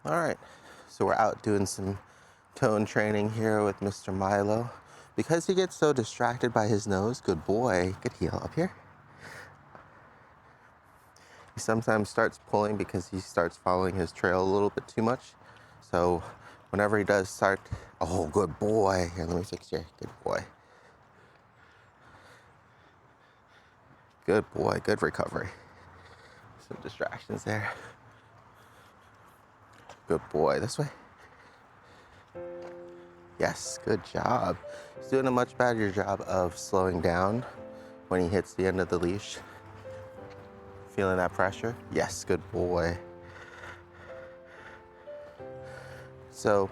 All right, so we're out doing some tone training here with Mr. Milo. Because he gets so distracted by his nose, good boy, good heel up here. He sometimes starts pulling because he starts following his trail a little bit too much. So whenever he does start, oh, good boy. Here, let me fix you. Good boy. Good boy, good recovery. Some distractions there. Good boy, this way. Yes, good job. He's doing a much better job of slowing down when he hits the end of the leash. Feeling that pressure? Yes, good boy. So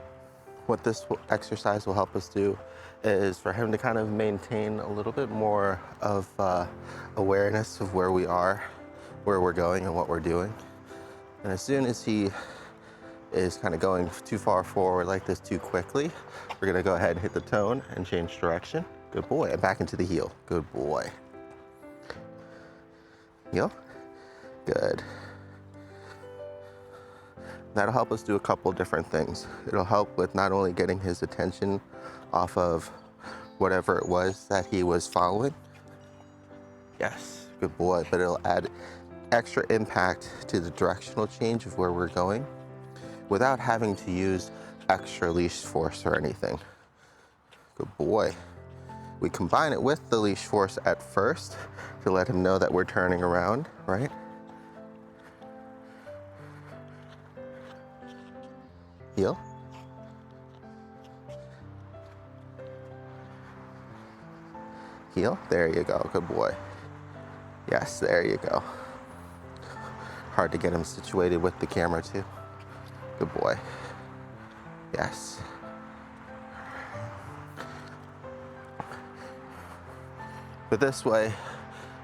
what this exercise will help us do is for him to kind of maintain a little bit more of awareness of where we are, where we're going, and what we're doing. And as soon as he is kind of going too far forward like this too quickly, we're gonna go ahead and hit the tone and change direction. Good boy, and back into the heel. Good boy. Heel, good. That'll help us do a couple different things. It'll help with not only getting his attention off of whatever it was that he was following. Yes, good boy, but it'll add extra impact to the directional change of where we're going without having to use extra leash force or anything. Good boy. We combine it with the leash force at first to let him know that we're turning around, right? Heel. Heel, there you go, good boy. Yes, there you go. Hard to get him situated with the camera too. Good boy. Yes. But this way,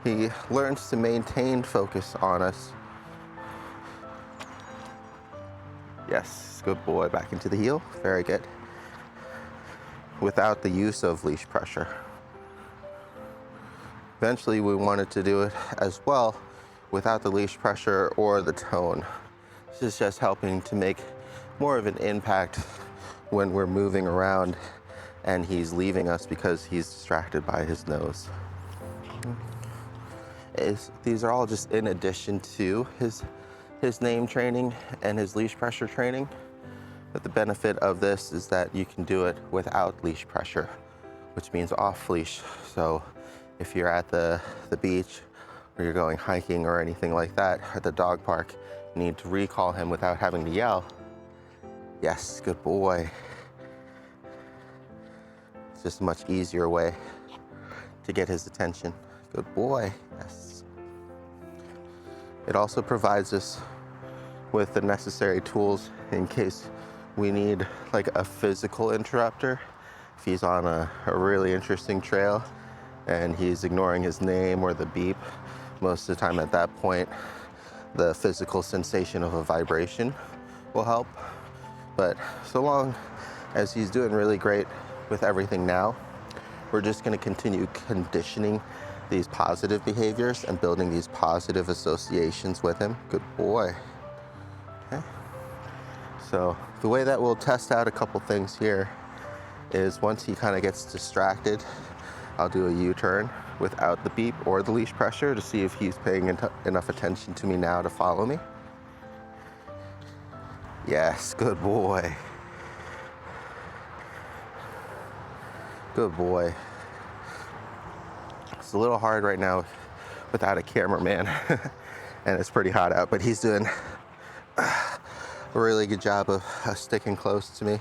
he learns to maintain focus on us. Yes, good boy, back into the heel, very good. Without the use of leash pressure. Eventually we wanted to do it as well without the leash pressure or the tone. This is just helping to make more of an impact when we're moving around and he's leaving us because he's distracted by his nose. These are all just in addition to his name training and his leash pressure training. But the benefit of this is that you can do it without leash pressure, which means off leash. So if you're at the beach or you're going hiking or anything like that, at the dog park, you need to recall him without having to yell. Yes, good boy. It's just a much easier way to get his attention. Good boy, yes. It also provides us with the necessary tools in case we need like a physical interrupter. If he's on a really interesting trail and he's ignoring his name or the beep, most of the time at that point, the physical sensation of a vibration will help. But so long as he's doing really great with everything now, we're just gonna continue conditioning these positive behaviors and building these positive associations with him. Good boy. Okay. So the way that we'll test out a couple things here is once he kind of gets distracted, I'll do a U-turn without the beep or the leash pressure to see if he's paying enough attention to me now to follow me. Yes, good boy. Good boy. It's a little hard right now without a cameraman and it's pretty hot out, but he's doing a really good job of sticking close to me.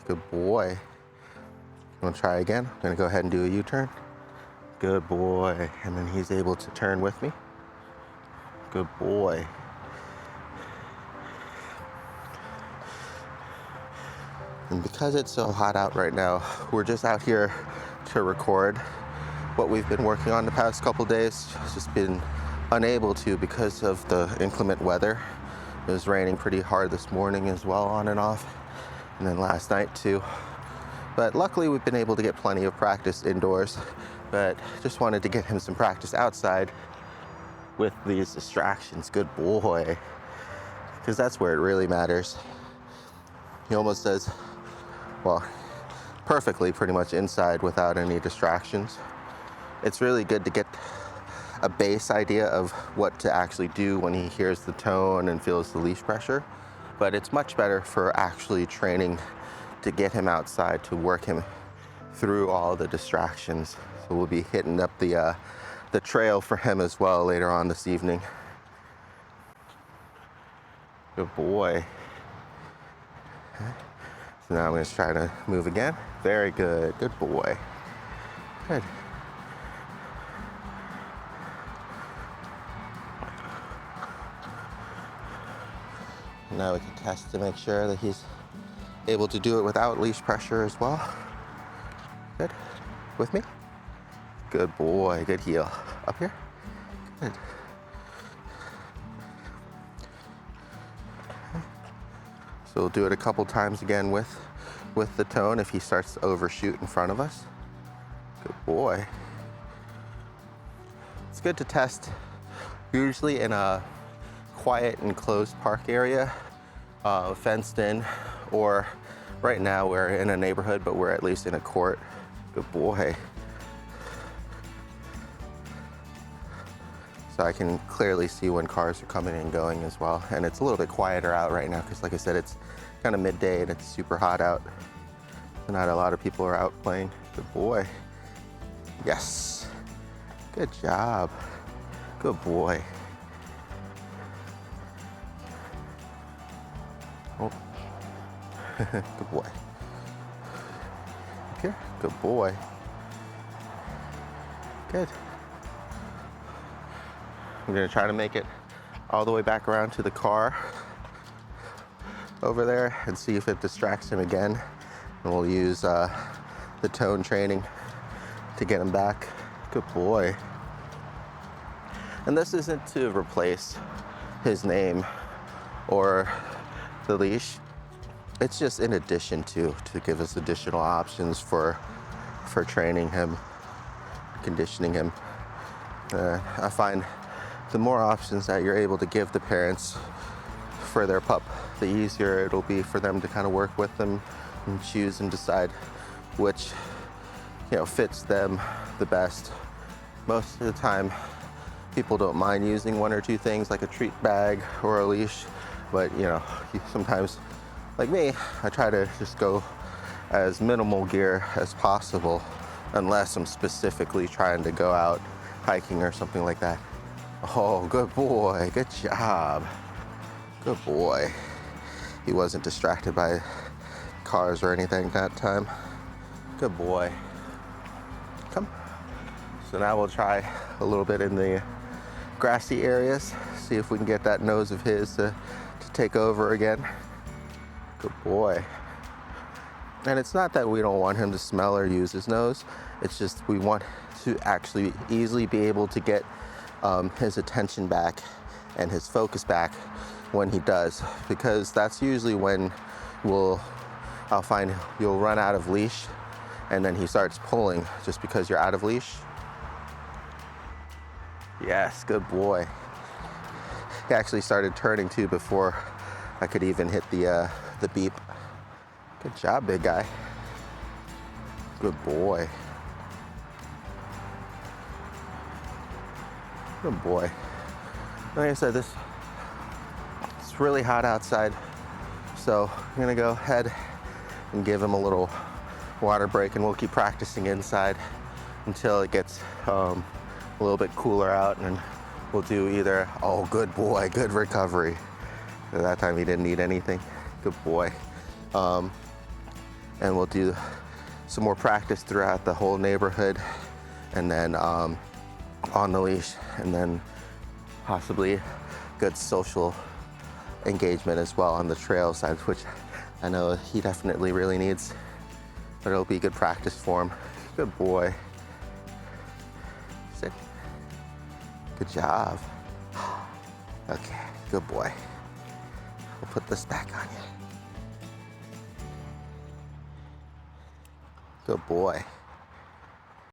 Good boy. You wanna try again? I'm gonna go ahead and do a U-turn. Good boy. And then he's able to turn with me. Good boy. And because it's so hot out right now, we're just out here to record what we've been working on the past couple days. Just been unable to because of the inclement weather. It was raining pretty hard this morning as well, on and off, and then last night too. But luckily we've been able to get plenty of practice indoors, but just wanted to get him some practice outside with these distractions. Good boy. Because that's where it really matters. He almost does, well, perfectly pretty much inside without any distractions. It's really good to get a base idea of what to actually do when he hears the tone and feels the leash pressure. But it's much better for actually training to get him outside, to work him through all the distractions. So we'll be hitting up the trail for him as well later on this evening. Good boy. So now I'm going to try to move again. Very good. Good boy. Good. Now we can test to make sure that he's able to do it without leash pressure as well. Good. With me? Good boy. Good heel. Up here? Good. So we'll do it a couple times again with the tone if he starts to overshoot in front of us. Good boy. It's good to test usually in a quiet and closed park area, fenced in, or right now we're in a neighborhood, but we're at least in a court. Good boy. So I can clearly see when cars are coming and going as well. And it's a little bit quieter out right now because, like I said, it's kind of midday and it's super hot out. So not a lot of people are out playing. Good boy. Yes. Good job. Good boy. Oh. Good boy. Here. Good boy. Good. I'm gonna try to make it all the way back around to the car over there and see if it distracts him again. And we'll use the tone training to get him back. Good boy. And this isn't to replace his name or the leash. It's just in addition to give us additional options for training him, conditioning him. I find the more options that you're able to give the parents for their pup, the easier it'll be for them to kind of work with them and choose and decide which, fits them the best. Most of the time, people don't mind using one or two things like a treat bag or a leash, but sometimes, like me, I try to just go as minimal gear as possible unless I'm specifically trying to go out hiking or something like that. Oh, good boy. Good job. Good boy. He wasn't distracted by cars or anything that time. Good boy. Come. So now we'll try a little bit in the grassy areas, see if we can get that nose of his to take over again. Good boy. And it's not that we don't want him to smell or use his nose. It's just we want to actually easily be able to get his attention back and his focus back when he does, because that's usually when I'll find you'll run out of leash and then he starts pulling just because you're out of leash. Yes, good boy. He actually started turning too before I could even hit the beep. Good job, big guy. Good boy. Good boy. Like I said, it's really hot outside, so I'm gonna go ahead and give him a little water break, and we'll keep practicing inside until it gets a little bit cooler out, and we'll do either, oh, good boy, good recovery. At that time he didn't need anything. Good boy. And we'll do some more practice throughout the whole neighborhood, and then on the leash, and then possibly good social engagement as well on the trail side, which I know he definitely really needs, but it'll be good practice for him. Good boy. Sit. Good job. Okay, good boy. We'll put this back on you. Good boy.